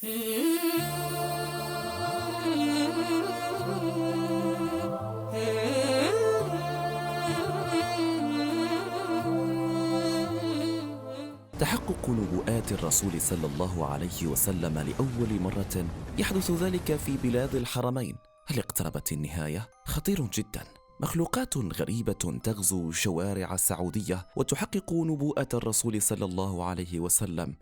تحقق نبوءات الرسول صلى الله عليه وسلم لأول مرة يحدث ذلك في بلاد الحرمين. هل اقتربت النهاية؟ خطير جدا. مخلوقات غريبة تغزو شوارع السعودية وتحقق نبوءة الرسول صلى الله عليه وسلم.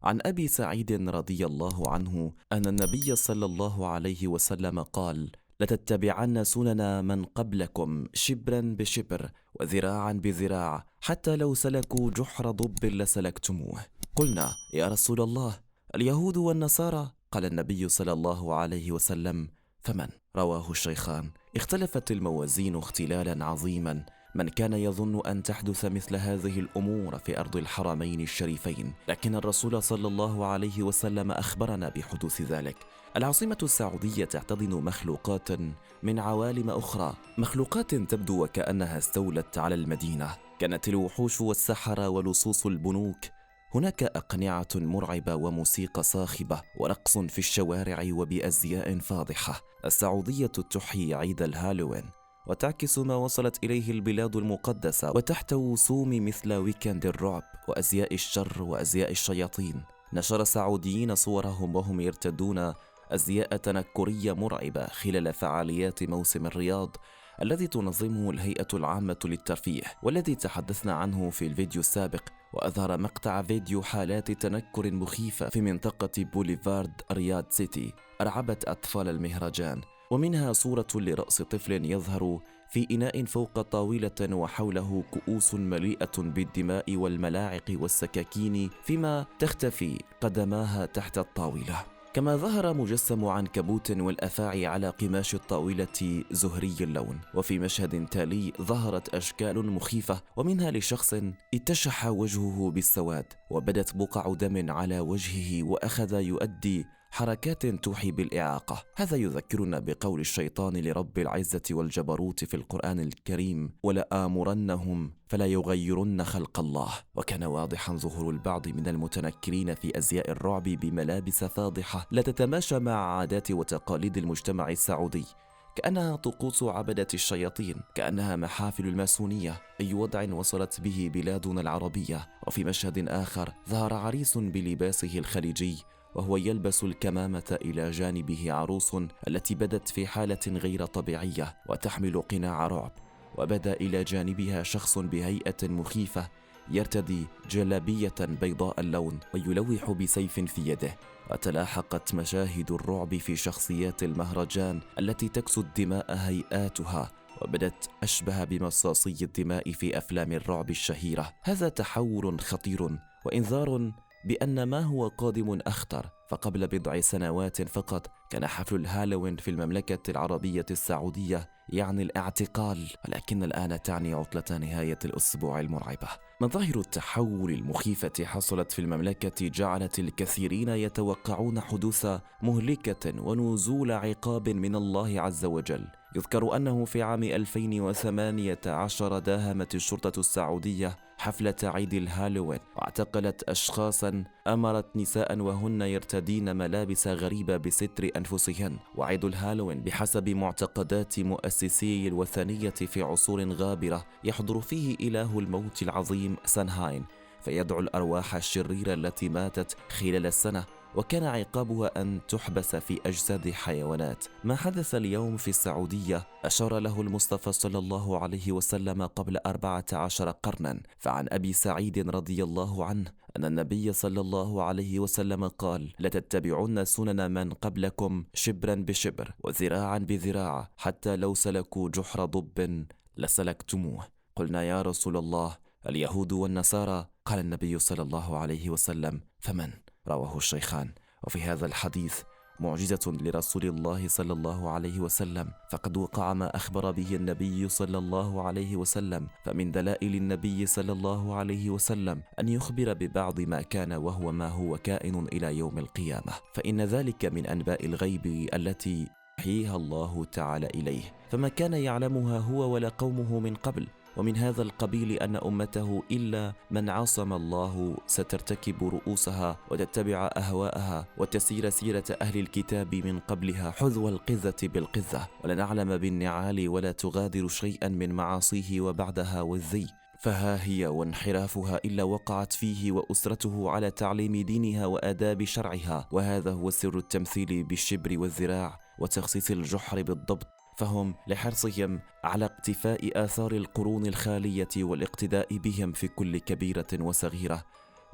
عن أبي سعيد رضي الله عنه أن النبي صلى الله عليه وسلم قال: لتتبعن سنن من قبلكم شبرا بشبر وذراعا بذراع حتى لو سلكوا جحر ضب لسلكتموه. قلنا: يا رسول الله، اليهود والنصارى؟ قال النبي صلى الله عليه وسلم: فمن؟ رواه الشيخان. اختلفت الموازين اختلالا عظيما. من كان يظن أن تحدث مثل هذه الأمور في أرض الحرمين الشريفين، لكن الرسول صلى الله عليه وسلم أخبرنا بحدوث ذلك. العاصمة السعودية تحتضن مخلوقات من عوالم أخرى، مخلوقات تبدو وكأنها استولت على المدينة. كانت الوحوش والسحرة ولصوص البنوك. هناك أقنعة مرعبة وموسيقى صاخبة ورقص في الشوارع وبأزياء فاضحة. السعودية تحيي عيد الهالوين وتعكس ما وصلت إليه البلاد المقدسة، وتحت وسوم مثل ويكند الرعب وأزياء الشر وأزياء الشياطين. نشر سعوديين صورهم وهم يرتدون أزياء تنكرية مرعبة خلال فعاليات موسم الرياض الذي تنظمه الهيئة العامة للترفيه، والذي تحدثنا عنه في الفيديو السابق. وأظهر مقطع فيديو حالات تنكر مخيفة في منطقة بوليفارد رياض سيتي أرعبت أطفال المهرجان، ومنها صورة لرأس طفل يظهر في إناء فوق طاولة وحوله كؤوس مليئة بالدماء والملاعق والسكاكين، فيما تختفي قدماها تحت الطاولة. كما ظهر مجسم عنكبوت والأفاعي على قماش الطاولة زهري اللون. وفي مشهد تالي ظهرت أشكال مخيفة، ومنها لشخص اتشح وجهه بالسواد وبدت بقع دم على وجهه وأخذ يؤدي حركات توحي بالإعاقة. هذا يذكرنا بقول الشيطان لرب العزة والجبروت في القرآن الكريم: ولآمرنهم فلا يغيرن خلق الله. وكان واضحا ظهور البعض من المتنكرين في أزياء الرعب بملابس فاضحة لا تتماشى مع عادات وتقاليد المجتمع السعودي، كأنها طقوس عبدة الشياطين، كأنها محافل الماسونية، أي وضع وصلت به بلادنا العربية. وفي مشهد آخر ظهر عريس بلباسه الخليجي وهو يلبس الكمامة إلى جانبه عروس التي بدت في حالة غير طبيعية وتحمل قناع رعب، وبدا إلى جانبها شخص بهيئة مخيفة يرتدي جلابية بيضاء اللون ويلوح بسيف في يده. وتلاحقت مشاهد الرعب في شخصيات المهرجان التي تكسو الدماء هيئاتها، وبدت أشبه بمصاصي الدماء في أفلام الرعب الشهيرة. هذا تحول خطير وإنذار بأن ما هو قادم أخطر. فقبل بضع سنوات فقط كان حفل الهالوين في المملكة العربية السعودية يعني الاعتقال، ولكن الآن تعني عطلة نهاية الأسبوع المرعبة. مظاهر التحول المخيفة حصلت في المملكة جعلت الكثيرين يتوقعون حدوث مهلكة ونزول عقاب من الله عز وجل. يذكر أنه في عام 2018 داهمت الشرطة السعودية حفلة عيد الهالوين واعتقلت أشخاصا، أمرت نساء وهن يرتدين ملابس غريبة بستر أنفسهن. وعيد الهالوين بحسب معتقدات مؤسسي الوثنية في عصور غابرة يحضر فيه إله الموت العظيم سانهاين فيدعو الأرواح الشريرة التي ماتت خلال السنة، وكان عقابها أن تحبس في أجساد حيوانات. ما حدث اليوم في السعودية أشار له المصطفى صلى الله عليه وسلم قبل 14 قرنا. فعن أبي سعيد رضي الله عنه أن النبي صلى الله عليه وسلم قال: لتتبعن سنن من قبلكم شبرا بشبر وذراعا بذراع حتى لو سلكوا جحر ضب لسلكتموه. قلنا: يا رسول الله، اليهود والنصارى؟ قال النبي صلى الله عليه وسلم: فمن؟ رواه الشيخان. وفي هذا الحديث معجزة لرسول الله صلى الله عليه وسلم، فقد وقع ما أخبر به النبي صلى الله عليه وسلم. فمن دلائل النبي صلى الله عليه وسلم أن يخبر ببعض ما كان وهو ما هو كائن إلى يوم القيامة، فإن ذلك من أنباء الغيب التي يحييها الله تعالى إليه، فما كان يعلمها هو ولا قومه من قبل. ومن هذا القبيل أن أمته إلا من عصم الله سترتكب رؤوسها وتتبع أهواءها وتسير سيرة أهل الكتاب من قبلها حذو القذة بالقذة، ولنعلم بالنعال ولا تغادر شيئا من معاصيه وبعدها والذي. فها هي وانحرافها إلا وقعت فيه وأسرته على تعليم دينها وآداب شرعها، وهذا هو سر التمثيل بالشبر والذراع وتخصيص الجحر بالضبط. فهم لحرصهم على اقتفاء آثار القرون الخالية والاقتداء بهم في كل كبيرة وصغيرة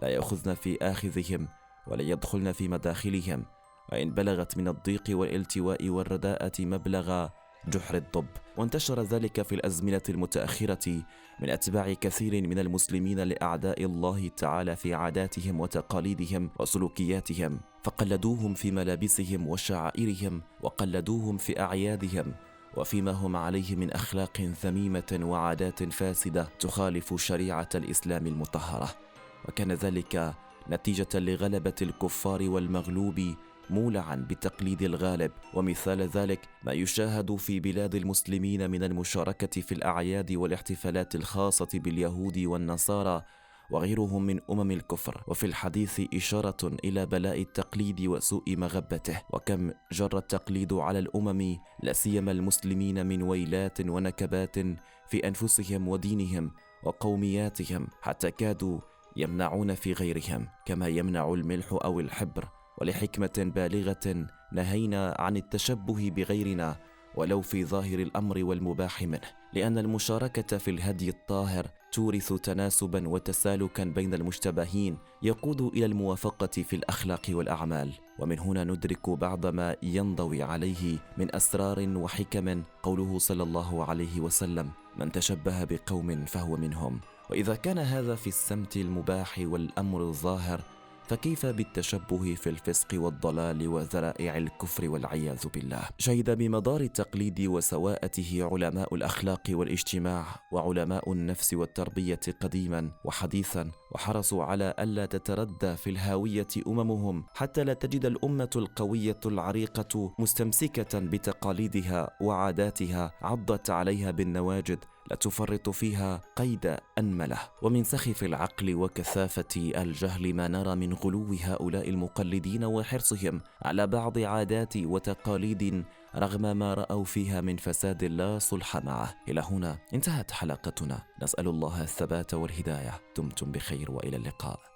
لا يأخذن في آخذهم ولا يدخلن في مداخلهم، وإن بلغت من الضيق والالتواء والرداءة مبلغ جحر الضب. وانتشر ذلك في الأزمنة المتأخرة من أتباع كثير من المسلمين لأعداء الله تعالى في عاداتهم وتقاليدهم وسلوكياتهم، فقلدوهم في ملابسهم وشعائرهم، وقلدوهم في أعيادهم وفيما هم عليه من أخلاق ذميمة وعادات فاسدة تخالف شريعة الإسلام المطهرة. وكان ذلك نتيجة لغلبة الكفار والمغلوب مولعا بتقليد الغالب. ومثال ذلك ما يشاهد في بلاد المسلمين من المشاركة في الأعياد والاحتفالات الخاصة باليهود والنصارى وغيرهم من الكفر. وفي الحديث إشارة إلى بلاء التقليد وسوء مغبته، وكم جر التقليد على الأمم لا سيما المسلمين من ويلات ونكبات في أنفسهم ودينهم وقومياتهم، حتى كادوا يمنعون في غيرهم كما يمنع الملح أو الحبر. ولحكمة بالغة نهينا عن التشبه بغيرنا ولو في ظاهر الأمر والمباح منه، لأن المشاركة في الهدي الطاهر تورث تناسبا وتسالكا بين المشتبهين يقود إلى الموافقة في الأخلاق والأعمال. ومن هنا ندرك بعض ما ينضوي عليه من أسرار وحكم قوله صلى الله عليه وسلم: من تشبه بقوم فهو منهم. وإذا كان هذا في السمت المباح والأمر الظاهر، فكيف بالتشبه في الفسق والضلال وذرائع الكفر والعياذ بالله؟ شهد بمدار التقليد وسواءته علماء الأخلاق والاجتماع وعلماء النفس والتربية قديما وحديثا، وحرصوا على ألا تتردى في الهاوية أممهم حتى لا تجد الأمة القوية العريقة مستمسكة بتقاليدها وعاداتها عضت عليها بالنواجد لا تفرط فيها قيد أنملة. ومن سخف العقل وكثافة الجهل ما نرى من غلو هؤلاء المقلدين وحرصهم على بعض عادات وتقاليد رغم ما رأوا فيها من فساد لا صلح معه. إلى هنا انتهت حلقتنا، نسأل الله الثبات والهداية. دمتم بخير وإلى اللقاء.